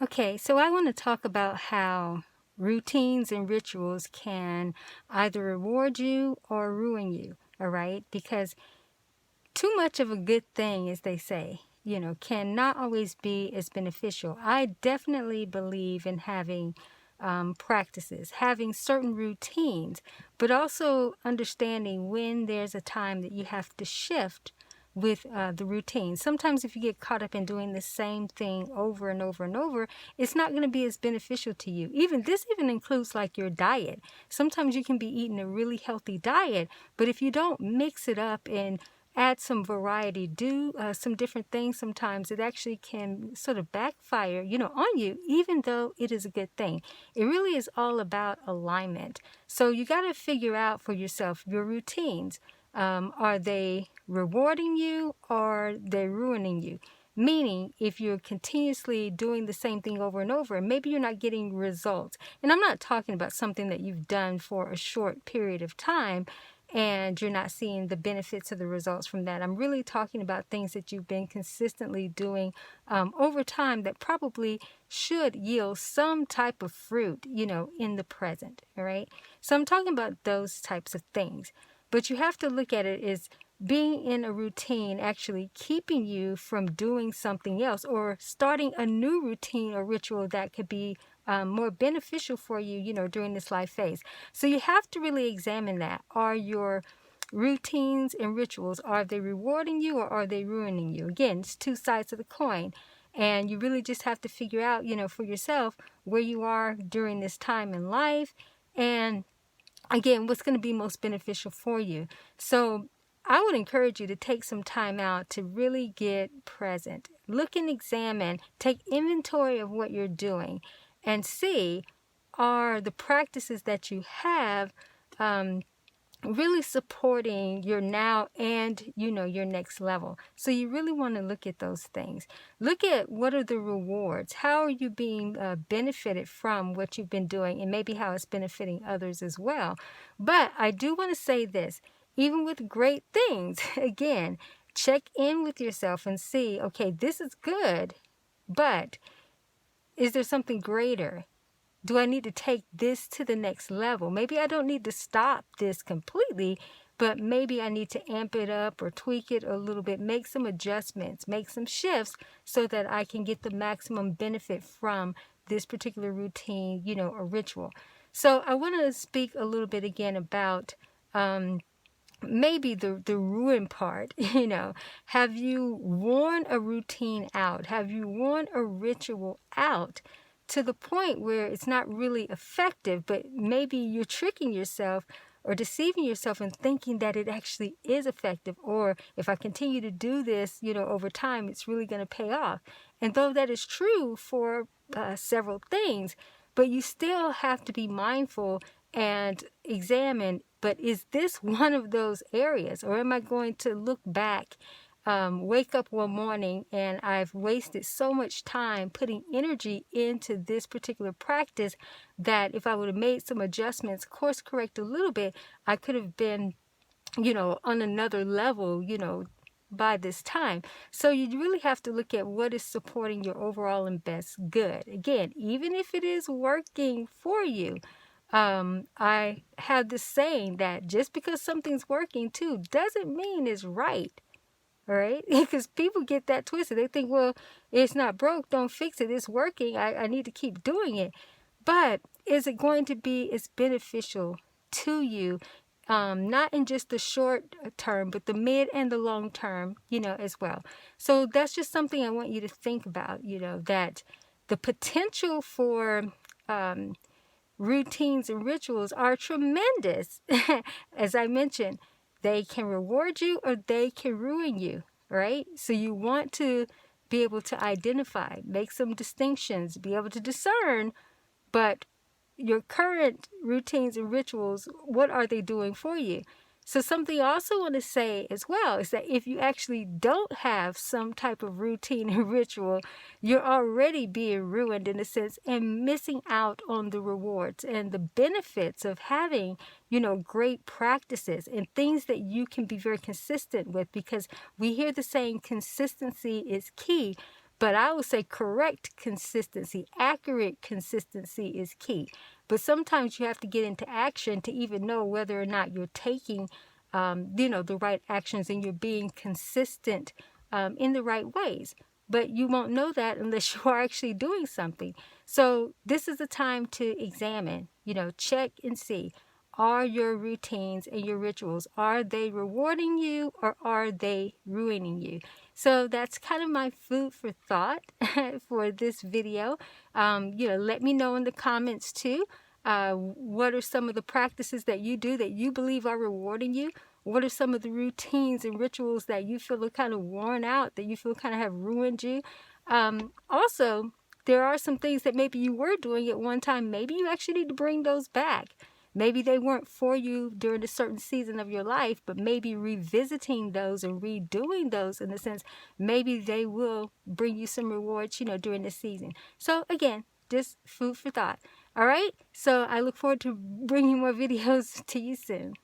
Okay, so I want to talk about how routines and rituals can either reward you or ruin you, all right? Because too much of a good thing, as they say, can not always be as beneficial. I definitely believe in having practices, having certain routines, but also understanding when there's a time that you have to shift with the routine. Sometimes if you get caught up in doing the same thing over and over and over, it's not going to be as beneficial to you. This even includes like your diet. Sometimes you can be eating a really healthy diet, but if you don't mix it up and add some variety, do some different things, sometimes it actually can sort of backfire, on you, even though it is a good thing. It really is all about alignment. So you got to figure out for yourself your routines. Are they rewarding you or are they ruining you? Meaning, if you're continuously doing the same thing over and over, maybe you're not getting results. And I'm not talking about something that you've done for a short period of time and you're not seeing the benefits of the results from that. I'm really talking about things that you've been consistently doing over time that probably should yield some type of fruit, in the present, all right? So I'm talking about those types of things. But you have to look at it as being in a routine actually keeping you from doing something else or starting a new routine or ritual that could be more beneficial for you, during this life phase. So you have to really examine that. Are your routines and rituals, are they rewarding you or are they ruining you? Again, it's two sides of the coin. And you really just have to figure out, for yourself where you are during this time in life and again, what's going to be most beneficial for you. So I would encourage you to take some time out to really get present. Look and examine, take inventory of what you're doing and see, are the practices that you have really supporting your now and your next level. So you really want to look at those things. Look at what are the rewards, how are you being benefited from what you've been doing, and maybe how it's benefiting others as well. But I do want to say this, even with great things, again, check in with yourself and see, okay, this is good, but is there something greater? Do I need to take this to the next level? Maybe I don't need to stop this completely, but maybe I need to amp it up or tweak it a little bit, make some adjustments, make some shifts so that I can get the maximum benefit from this particular routine, or ritual. So I want to speak a little bit again about maybe the ruin part. Have you worn a routine out? Have you worn a ritual out to the point where it's not really effective, but maybe you're tricking yourself or deceiving yourself and thinking that it actually is effective, or if I continue to do this, over time, it's really going to pay off. And though that is true for several things, but you still have to be mindful and examine, but is this one of those areas, or am I going to look back, wake up one morning and I've wasted so much time putting energy into this particular practice that if I would have made some adjustments, course correct a little bit, I could have been, on another level, by this time. So you really have to look at what is supporting your overall and best good. Again, even if it is working for you, I have this saying that just because something's working too doesn't mean it's right. All right? Because people get that twisted. They think, well, it's not broke, don't fix it. It's working. I need to keep doing it. But is it going to be as beneficial to you, not in just the short term, but the mid and the long term, as well? So that's just something I want you to think about, that the potential for routines and rituals are tremendous. As I mentioned, they can reward you or they can ruin you, right? So you want to be able to identify, make some distinctions, be able to discern, but your current routines and rituals, what are they doing for you? So something I also want to say as well is that if you actually don't have some type of routine and ritual, you're already being ruined in a sense and missing out on the rewards and the benefits of having, great practices and things that you can be very consistent with, because we hear the saying consistency is key. But I would say correct consistency, accurate consistency is key. But sometimes you have to get into action to even know whether or not you're taking, the right actions and you're being consistent in the right ways. But you won't know that unless you are actually doing something. So this is a time to examine, check and see. Are your routines and your rituals, are they rewarding you or are they ruining you? So that's kind of my food for thought for this video. Let me know in the comments too. What are some of the practices that you do that you believe are rewarding you? What are some of the routines and rituals that you feel are kind of worn out, that you feel kind of have ruined you? Also, there are some things that maybe you were doing at one time. Maybe you actually need to bring those back. Maybe they weren't for you during a certain season of your life, but maybe revisiting those and redoing those, in a sense, maybe they will bring you some rewards, during this season. So again, just food for thought. All right. So I look forward to bringing more videos to you soon.